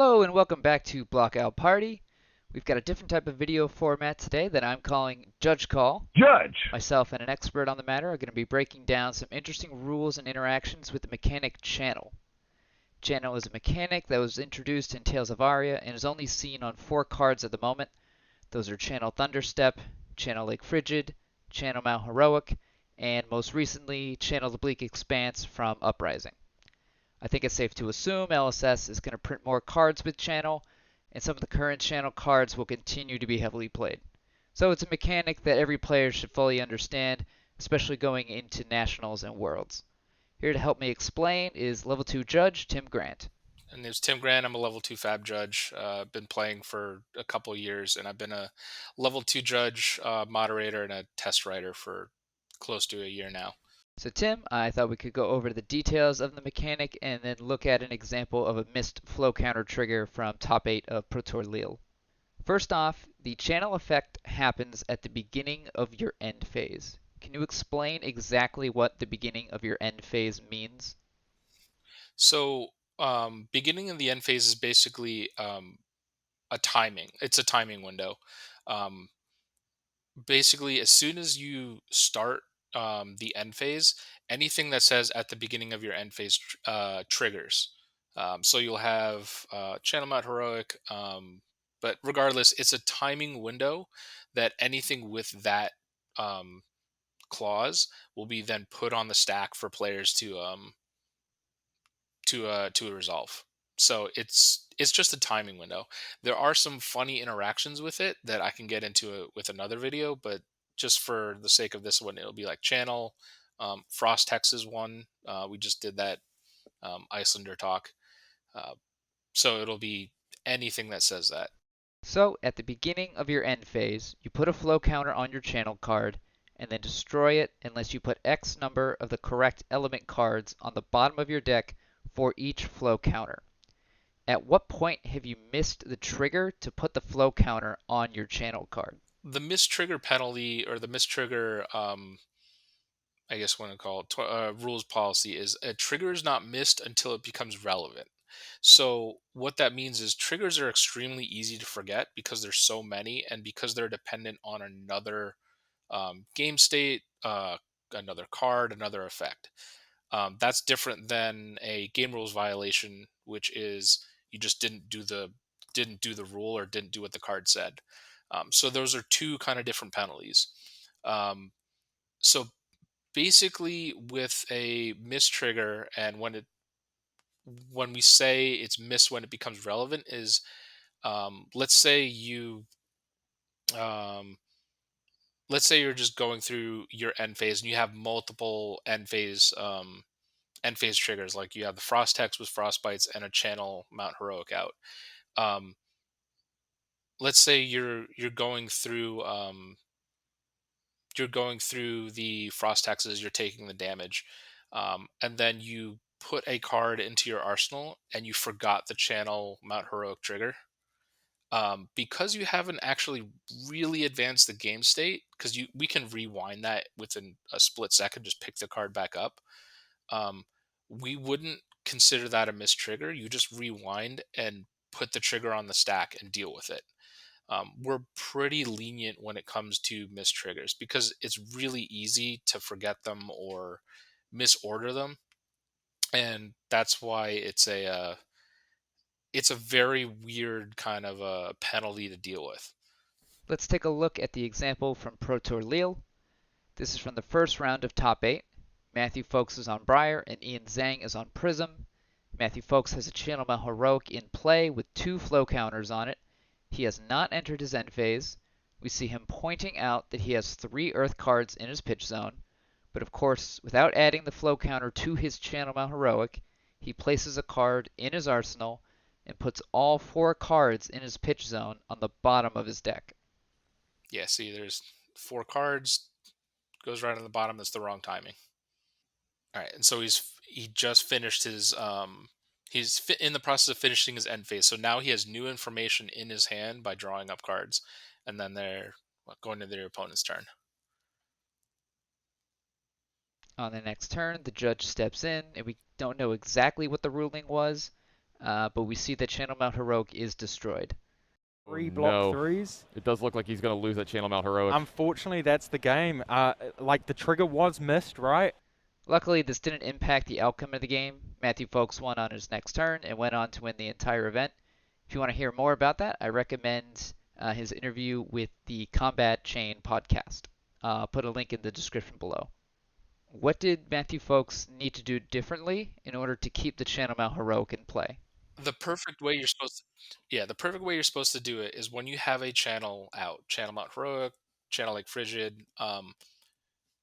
Hello and welcome back to Blockout Party. We've got a different type of video format today that I'm calling Judge Call. Judge. Myself and an expert on the matter are going to be breaking down some interesting rules and interactions with the mechanic Channel. Channel is a mechanic that was introduced in Tales of Aria and is only seen on 4 cards at the moment. Those are Channel Thunderstep, Channel Lake Frigid, Channel Mount Heroic, and most recently Channel the Bleak Expanse from Uprising. I think it's safe to assume LSS is going to print more cards with Channel, and some of the current Channel cards will continue to be heavily played. So it's a mechanic that every player should fully understand, especially going into Nationals and Worlds. Here to help me explain is Level 2 Judge Tim Grant. And there's Tim Grant. I'm a level 2 Fab judge. Been playing for a couple of years, and I've been a level 2 judge, moderator, and a test writer for close to a year now. So Tim, I thought we could go over the details of the mechanic and then look at an example of a missed flow counter trigger from top 8 of Pro Tour Lille. First off, the channel effect happens at the beginning of your end phase. Can you explain exactly what the beginning of your end phase means? So, beginning of the end phase is basically a timing. It's a timing window. Um, Basically, as soon as you start the end phase, anything that says at the beginning of your end phase triggers. So you'll have Channel Mount Heroic, but regardless, it's a timing window that anything with that um, clause will be then put on the stack for players to resolve. So it's just a timing window. There are some funny interactions with it that I can get into with another video, but just for the sake of this one, it'll be like channel. Frost Hex is one. We just did that Icelander talk. Uh, so it'll be anything that says that. So, at the beginning of your end phase, you put a flow counter on your channel card and then destroy it unless you put X number of the correct element cards on the bottom of your deck for each flow counter. At what point have you missed the trigger to put the flow counter on your channel card? The mistrigger penalty or the mistrigger, I guess what I call it, rules policy is a trigger is not missed until it becomes relevant. So what that means is triggers are extremely easy to forget because there's so many and because they're dependent on another game state, another card, another effect. That's different than a game rules violation, which is you just didn't do the rule or didn't do what the card said. So those are two kind of different penalties. So basically, with a miss trigger, and when we say it's missed when it becomes relevant, is let's say um, you're just going through your end phase and you have multiple end phase triggers, like you have the frost hex with frostbites and a channel Mount Heroic out. um, let's say you're going through the frost hexes, you're taking the damage, and then you put a card into your arsenal and you forgot the channel Mount Heroic trigger. Because you haven't actually really advanced the game state, because we can rewind that within a split second, just pick the card back up. um, we wouldn't consider that a mistrigger. You just rewind and put the trigger on the stack and deal with it. We're pretty lenient when it comes to mistriggers because it's really easy to forget them or misorder them, and that's why it's a very weird kind of a penalty to deal with. Let's take a look at the example from Pro Tour Lille. This is from the first round of top 8. Matthew Folks is on Briar and Ian Zhang is on Prism. Matthew Folks has a Channel Mount Heroic in play with 2 flow counters on it. He has not entered his end phase. We see him pointing out that he has 3 Earth cards in his pitch zone, but of course, without adding the flow counter to his Channel Mount Heroic, he places a card in his arsenal and puts all 4 cards in his pitch zone on the bottom of his deck. Yeah, see, there's 4 cards, goes right on the bottom. That's the wrong timing. All right, and so he just finished his in the process of finishing his end phase. So now he has new information in his hand by drawing up cards, and then they're going to their opponent's turn. On the next turn, the judge steps in, and we don't know exactly what the ruling was. but we see that Channel Mount Heroic is destroyed. Oh Three block no. threes. It does look like he's going to lose that Channel Mount Heroic. Unfortunately, that's the game. Like the trigger was missed, right? Luckily, this didn't impact the outcome of the game. Matthew Folks won on his next turn and went on to win the entire event. If you want to hear more about that, I recommend his interview with the Combat Chain podcast. I'll put a link in the description below. What did Matthew Folks need to do differently in order to keep the Channel Mount Heroic in play? The perfect way you're supposed to, yeah, the perfect way you're supposed to do it is when you have a channel out, channel Mount Heroic, channel like Frigid,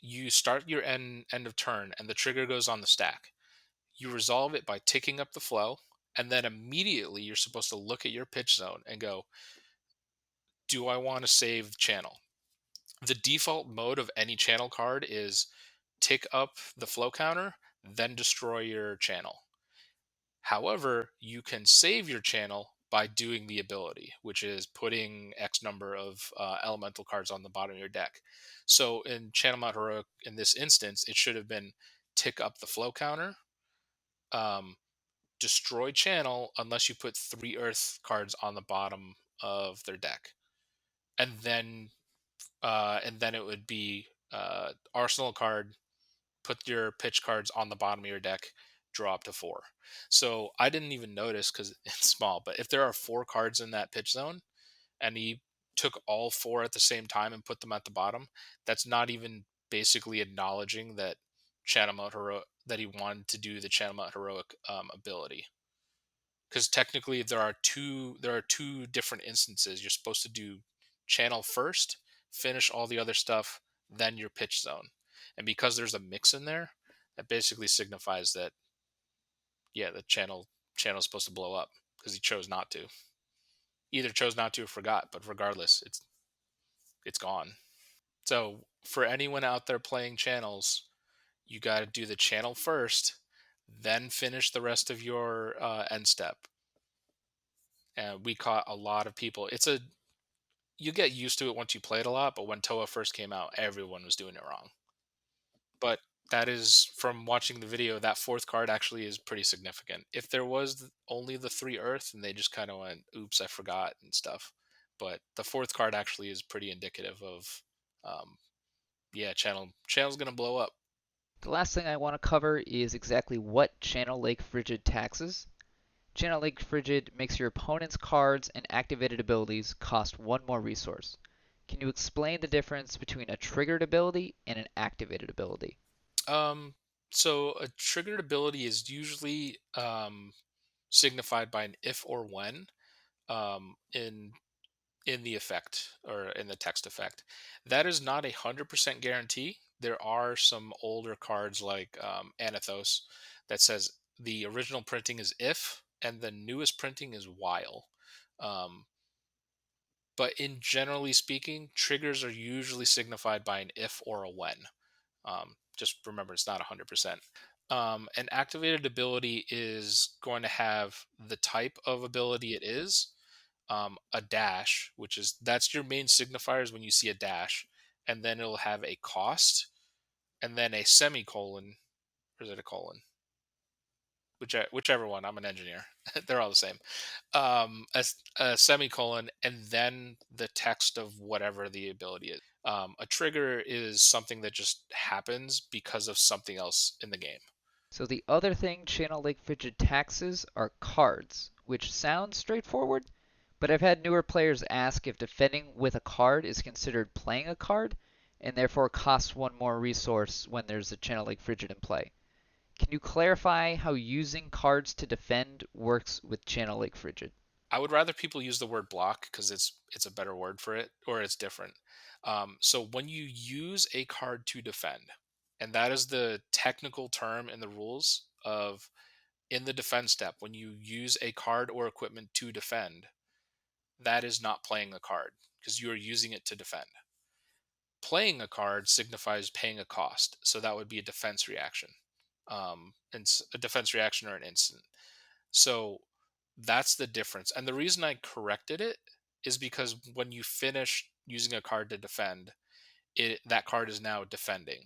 you start your end of turn and the trigger goes on the stack. You resolve it by ticking up the flow, and then immediately you're supposed to look at your pitch zone and go, do I want to save the channel? The default mode of any channel card is tick up the flow counter, then destroy your channel. However, you can save your channel by doing the ability, which is putting X number of elemental cards on the bottom of your deck. So in Channel Mount Heroic, in this instance, it should have been tick up the flow counter, um, destroy channel unless you put 3 Earth cards on the bottom of their deck, and then it would be Arsenal card, put your pitch cards on the bottom of your deck, draw up to 4. So I didn't even notice because it's small, but if there are 4 cards in that pitch zone and he took all 4 at the same time and put them at the bottom, that's not even basically acknowledging that Channel Mount Heroic, that he wanted to do the Channel Mount Heroic ability. Because technically there are two different instances. You're supposed to do channel first, finish all the other stuff, then your pitch zone. And because there's a mix in there, that basically signifies that, yeah, the channel is supposed to blow up because he chose not to. Either chose not to or forgot, but regardless, it's gone. So for anyone out there playing channels, you got to do the channel first, then finish the rest of your end step. And we caught a lot of people. You get used to it once you play it a lot, but when Toa first came out, everyone was doing it wrong. But that is, from watching the video, that 4th card actually is pretty significant. If there was only the 3 Earth and they just kind of went, oops, I forgot and stuff. But the 4th card actually is pretty indicative of, yeah, channel's gonna blow up. The last thing I want to cover is exactly what Channel Lake Frigid taxes. Channel Lake Frigid makes your opponent's cards and activated abilities cost one more resource. Can you explain the difference between a triggered ability and an activated ability? Um, so a triggered ability is usually signified by an if or when in the effect or in the text effect. That is not 100% guarantee. There are some older cards like Anathos that says the original printing is if and the newest printing is while. Um, but in generally speaking, triggers are usually signified by an if or a when. Just remember, it's not 100%. An activated ability is going to have the type of ability it is, a dash, which is that's your main signifiers when you see a dash, and then it'll have a cost, and then a semicolon, or is it a colon? Whichever one. I'm an engineer. They're all the same. A semicolon, and then the text of whatever the ability is. A trigger is something that just happens because of something else in the game. So the other thing Channel Lake Frigid taxes are cards, which sounds straightforward, but I've had newer players ask if defending with a card is considered playing a card, and therefore costs one more resource when there's a Channel Lake Frigid in play. Can you clarify how using cards to defend works with Channel Lake Frigid? I would rather people use the word block because it's a better word for it, or it's different. So when you use a card to defend, and that is the technical term in the rules of in the defense step, when you use a card or equipment to defend, that is not playing a card because you are using it to defend. Playing a card signifies paying a cost, so that would be a defense reaction, and a defense reaction or an instant. So that's the difference. And the reason I corrected it is because when you finish using a card to defend, that card is now defending.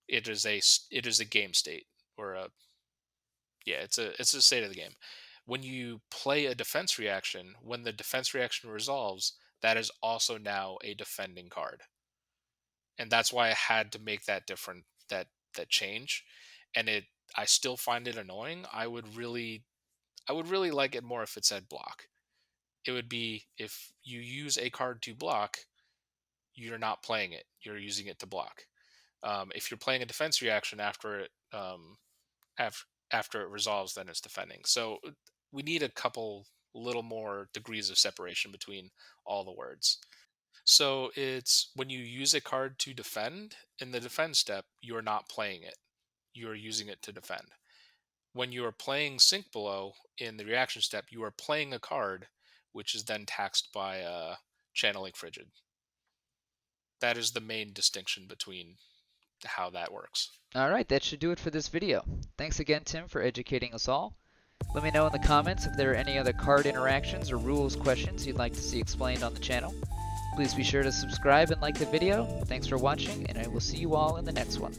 It is a game state, or a, yeah, it's a state of the game. When you play a defense reaction, when the defense reaction resolves, that is also now a defending card. And that's why I had to make that different that change. And I still find it annoying. I would really like it more if it said block. It would be if you use a card to block, you're not playing it. You're using it to block. If you're playing a defense reaction after it after it resolves, then it's defending. So we need a couple little more degrees of separation between all the words. So it's when you use a card to defend in the defend step, you're not playing it. You're using it to defend. When you are playing Sink Below in the reaction step, you are playing a card, which is then taxed by channeling frigid. That is the main distinction between how that works. Alright, that should do it for this video. Thanks again, Tim, for educating us all. Let me know in the comments if there are any other card interactions or rules questions you'd like to see explained on the channel. Please be sure to subscribe and like the video. Thanks for watching, and I will see you all in the next one.